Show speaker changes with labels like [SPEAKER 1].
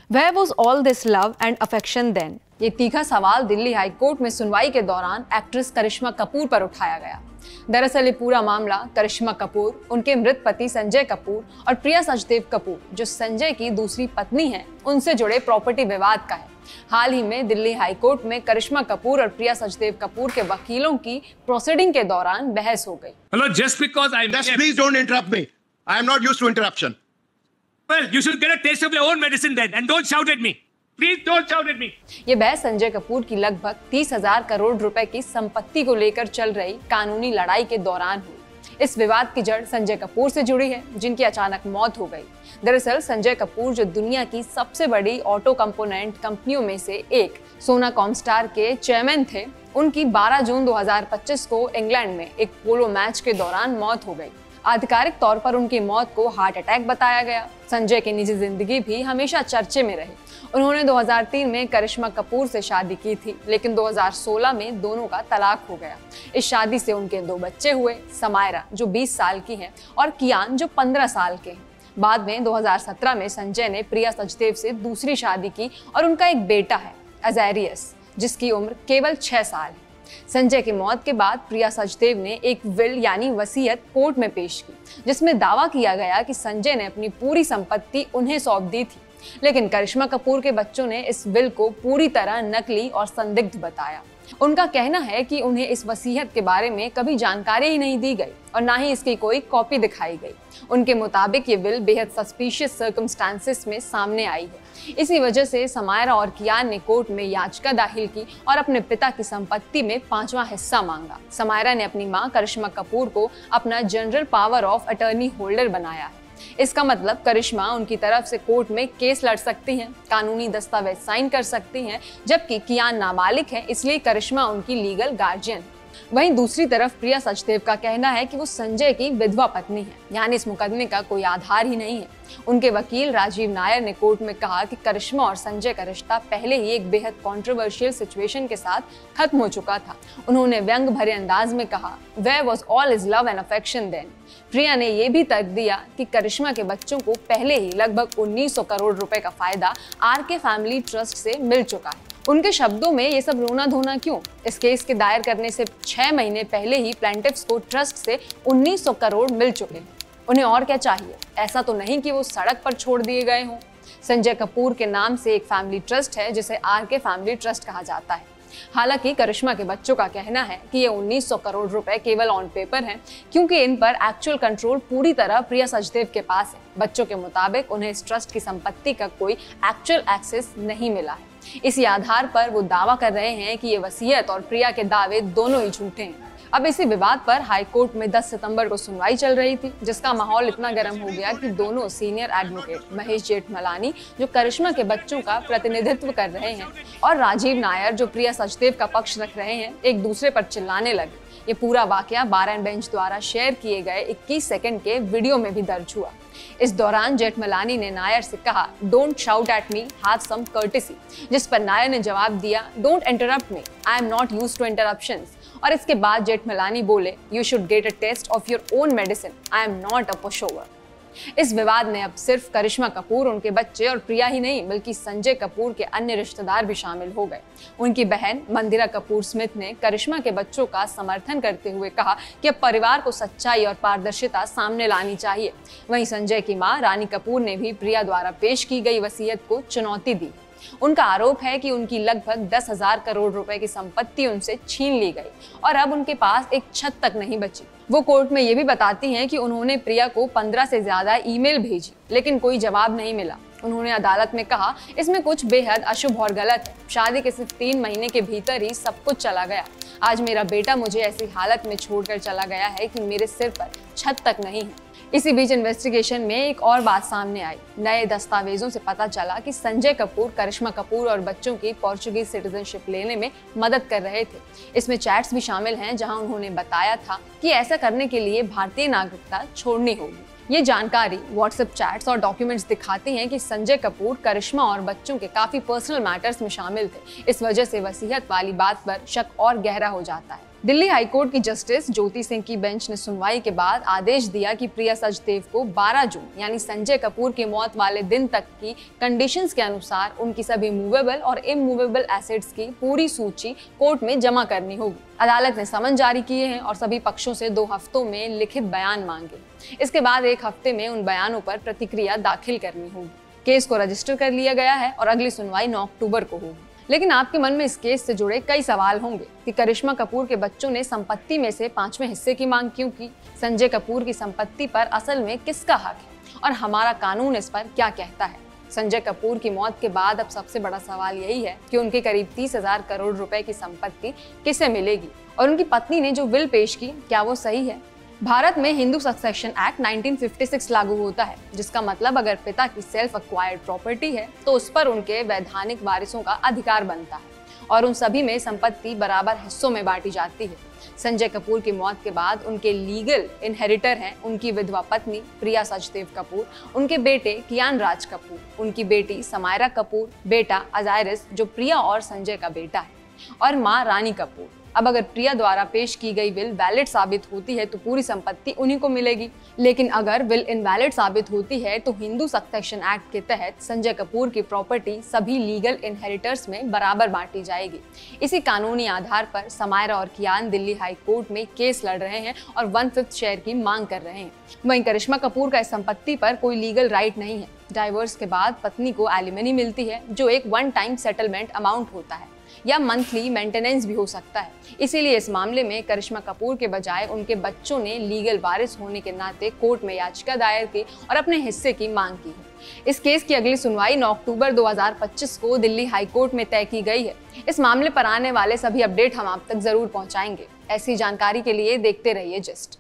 [SPEAKER 1] Where was all this love and affection then? ये तीखा सवाल दिल्ली हाई कोर्ट में सुनवाई के दौरान एक्ट्रेस करिश्मा कपूर पर उठाया गया। दरअसल ये पूरा मामला करिश्मा कपूर, उनके मृत पति संजय कपूर और प्रिया सचदेव कपूर, जो संजय की दूसरी पत्नी हैं, उनसे जुड़े प्रॉपर्टी विवाद का है। हाल ही में दिल्ली हाई कोर्ट में करिश्मा कपूर और प्रिया सचदेव कपूर के वकीलों की प्रोसीडिंग के दौरान बहस हो गई।
[SPEAKER 2] Hello, just because
[SPEAKER 3] please don't interrupt me. I am not used to interruption.
[SPEAKER 2] Well, you should get a taste of your own medicine then, and don't shout at me. Please don't shout at me.
[SPEAKER 1] ये बहस संजय कपूर की लगभग 30,000 करोड़ रुपए की संपत्ति को लेकर चल रही कानूनी लड़ाई के दौरान हुई। इस विवाद की जड़ संजय कपूर से जुड़ी है, जिनकी अचानक मौत हो गई। दरअसल संजय कपूर, जो दुनिया की सबसे बड़ी ऑटो कंपोनेंट कंपनियों में से एक सोना कॉमस्टार के चेयरमैन थे, उनकी 12 जून 2025 को इंग्लैंड में एक पोलो मैच के दौरान मौत हो गई। आधिकारिक तौर पर उनकी मौत को हार्ट अटैक बताया गया। संजय की निजी जिंदगी भी हमेशा चर्चे में रही। उन्होंने 2003 में करिश्मा कपूर से शादी की थी, लेकिन 2016 में दोनों का तलाक हो गया। इस शादी से उनके 2 बच्चे हुए, समायरा जो 20 साल की हैं और कियान जो 15 साल के हैं। बाद में 2017 में संजय ने प्रिया सचदेव से दूसरी शादी की और उनका एक बेटा है, अजैरियस, जिसकी उम्र केवल 6 साल है। संजय की मौत के बाद प्रिया सचदेव ने एक विल यानी वसीयत कोर्ट में पेश की, जिसमें दावा किया गया कि संजय ने अपनी पूरी संपत्ति उन्हें सौंप दी थी। लेकिन करिश्मा कपूर के बच्चों ने इस विल को पूरी तरह नकली और संदिग्ध बताया। उनका कहना है कि उन्हें इस वसीयत के बारे में कभी जानकारी ही नहीं दी गई और ना ही इसकी कोई कॉपी दिखाई गई। उनके मुताबिक ये विल बेहद सस्पिशियस सर्कमस्टांसेस में सामने आई है। इसी वजह से समायरा और कियान ने कोर्ट में याचिका दाखिल की और अपने पिता की संपत्ति में 5वां हिस्सा मांगा। समायरा ने अपनी मां करिश्मा कपूर को अपना general power of attorney holder बनाया है। इसका मतलब करिश्मा उनकी तरफ से कोर्ट में केस लड़ सकती हैं, कानूनी दस्तावेज साइन कर सकती हैं, जबकि कियान नाबालिग है, इसलिए करिश्मा उनकी लीगल गार्जियन है। वहीं दूसरी तरफ प्रिया सचदेव का कहना है कि वो संजय की विधवा पत्नी है, यानी इस मुकदमे का कोई आधार ही नहीं है। उनके वकील राजीव नायर ने कोर्ट में कहा कि करिश्मा और संजय का रिश्ता पहले ही एक बेहद कंट्रोवर्शियल सिचुएशन के साथ खत्म हो चुका था। उन्होंने व्यंग भरे अंदाज में कहा, Where was all his love and affection then? प्रिया ने यह भी तर्क दिया कि करिश्मा के बच्चों को पहले ही लगभग 1900 करोड़ रुपए का फायदा आरके फैमिली ट्रस्ट से मिल चुका है। उनके शब्दों में ये सब रोना धोना क्यों? इस केस के दायर करने से 6 महीने पहले ही प्लेंटिफ्स को ट्रस्ट से 1900 करोड़ मिल चुके हैं। उन्हें और क्या चाहिए? ऐसा तो नहीं कि वो सड़क पर छोड़ दिए गए हों। संजय कपूर के नाम से एक फैमिली ट्रस्ट है, जिसे आरके फैमिली ट्रस्ट कहा जाता है। हालांकि करिश्मा के बच्चों का कहना है कि ये 1900 करोड़ रुपए केवल ऑन पेपर हैं, क्योंकि इन पर एक्चुअल कंट्रोल पूरी तरह प्रिया सचदेव के पास है। बच्चों के मुताबिक उन्हें इस ट्रस्ट की संपत्ति का कोई एक्चुअल एक्सेस नहीं मिला है। इसी आधार पर वो दावा कर रहे हैं कि ये वसीयत और प्रिया के दावे दोनों ही झूठे हैं। अब इसी विवाद पर हाई कोर्ट में 10 सितंबर को सुनवाई चल रही थी, जिसका माहौल इतना गर्म हो गया कि दोनों सीनियर एडवोकेट महेश जेठमलानी, जो करिश्मा के बच्चों का प्रतिनिधित्व कर रहे हैं, और राजीव नायर, जो प्रिया सचदेव का पक्ष रख रहे हैं, एक दूसरे पर चिल्लाने लगे। ये पूरा वाकया बार एंड बेंच द्वारा शेयर किए गए 21 सेकंड के वीडियो में भी दर्ज हुआ। इस दौरान जेठमलानी ने नायर से कहा, don't shout at me, have some courtesy, जिस पर नायर ने जवाब दिया, don't interrupt me, I am not used to interruptions. और इसके बाद जेठमलानी बोले, you should get a taste of your own medicine, I am not a pushover. इस विवाद में अब सिर्फ करिश्मा कपूर, उनके बच्चे और प्रिया ही नहीं, बल्कि संजय कपूर के अन्य रिश्तेदार भी शामिल हो गए। उनकी बहन मंदिरा कपूर स्मिथ ने करिश्मा के बच्चों का समर्थन करते हुए कहा कि अब परिवार को सच्चाई और पारदर्शिता सामने लानी चाहिए। वहीं संजय की मां रानी कपूर ने भी प्रिया द्वारा पेश की गई वसीयत को चुनौती दी। उनका आरोप है कि उनकी लगभग 10,000 करोड़ रुपए की संपत्ति उनसे छीन ली गई और अब उनके पास एक छत तक नहीं बची। वो कोर्ट में ये भी बताती हैं कि उन्होंने प्रिया को 15 से ज्यादा ईमेल भेजी, लेकिन कोई जवाब नहीं मिला। उन्होंने अदालत में कहा, इसमें कुछ बेहद अशुभ और गलत है। शादी के सिर्फ 3 महीने के भीतर ही सब कुछ चला गया। आज मेरा बेटा मुझे ऐसी हालत में छोड़कर चला गया है कि मेरे सिर पर छत तक नहीं है। इसी बीच इन्वेस्टिगेशन में एक और बात सामने आई। नए दस्तावेजों से पता चला कि संजय कपूर करिश्मा कपूर और बच्चों की पोर्चुगीज सिटीजनशिप लेने में मदद कर रहे थे। इसमें चैट्स भी शामिल हैं, जहां उन्होंने बताया था कि ऐसा करने के लिए भारतीय नागरिकता छोड़नी होगी। ये जानकारी, व्हाट्सएप चैट्स और डॉक्यूमेंट्स दिखाती हैं कि संजय कपूर करिश्मा और बच्चों के काफी पर्सनल मैटर्स में शामिल थे। इस वजह से वसीयत वाली बात पर शक और गहरा हो जाता है। दिल्ली हाईकोर्ट की जस्टिस ज्योति सिंह की बेंच ने सुनवाई के बाद आदेश दिया कि प्रिया सचदेव को 12 जून यानी संजय कपूर की मौत वाले दिन तक की कंडीशंस के अनुसार उनकी सभी मूवेबल और इमूवेबल एसेट्स की पूरी सूची कोर्ट में जमा करनी होगी। अदालत ने समन जारी किए हैं और सभी पक्षों से 2 हफ्तों में लिखित बयान मांगे। इसके बाद 1 हफ्ते में उन बयानों पर प्रतिक्रिया दाखिल करनी होगी। केस को रजिस्टर कर लिया गया है और अगली सुनवाई 9 अक्टूबर को होगी। लेकिन आपके मन में इस केस से जुड़े कई सवाल होंगे कि करिश्मा कपूर के बच्चों ने संपत्ति में से 5वें हिस्से की मांग क्यों की? संजय कपूर की संपत्ति पर असल में किसका हक है और हमारा कानून इस पर क्या कहता है? संजय कपूर की मौत के बाद अब सबसे बड़ा सवाल यही है कि उनके करीब 30,000 करोड़ रुपए की संपत्ति किसे मिलेगी और उनकी पत्नी ने जो विल पेश की क्या वो सही है? भारत में हिंदू सक्सेशन एक्ट 1956 लागू होता है, जिसका मतलब अगर पिता की सेल्फ एक्वायर्ड प्रॉपर्टी है तो उस पर उनके वैधानिक वारिसों का अधिकार बनता है और उन सभी में संपत्ति बराबर हिस्सों में बांटी जाती है। संजय कपूर की मौत के बाद उनके लीगल इनहेरिटर हैं उनकी विधवा पत्नी प्रिया सचदेव कपूर, उनके बेटे कियान राज कपूर, उनकी बेटी समायरा कपूर, बेटा अजायरिस जो प्रिया और संजय का बेटा है, और माँ रानी कपूर। अब अगर प्रिया द्वारा पेश की गई विल वैलिड साबित होती है तो पूरी संपत्ति उन्हीं को मिलेगी, लेकिन अगर विल इनवैलिड साबित होती है तो हिंदू सक्सेशन एक्ट के तहत संजय कपूर की प्रॉपर्टी सभी लीगल इनहेरिटर्स में बराबर बांटी जाएगी। इसी कानूनी आधार पर समायरा और कियान दिल्ली हाई कोर्ट में केस लड़ रहे हैं और 1/5 शेयर की मांग कर रहे हैं। वहीं करिश्मा कपूर का इस संपत्ति पर कोई लीगल राइट नहीं है। डाइवोर्स के बाद पत्नी को एलिमनी मिलती है जो एक 1 टाइम सेटलमेंट अमाउंट होता है या मंथली मेंटेनेंस भी हो सकता है। इसीलिए इस मामले में करिश्मा कपूर के बजाय उनके बच्चों ने लीगल वारिस होने के नाते कोर्ट में याचिका दायर की और अपने हिस्से की मांग की है। इस केस की अगली सुनवाई 9 अक्टूबर 2025 को दिल्ली हाई कोर्ट में तय की गई है। इस मामले पर आने वाले सभी अपडेट हम आप तक जरूर पहुंचाएंगे। ऐसी जानकारी के लिए देखते रहिए जस्ट।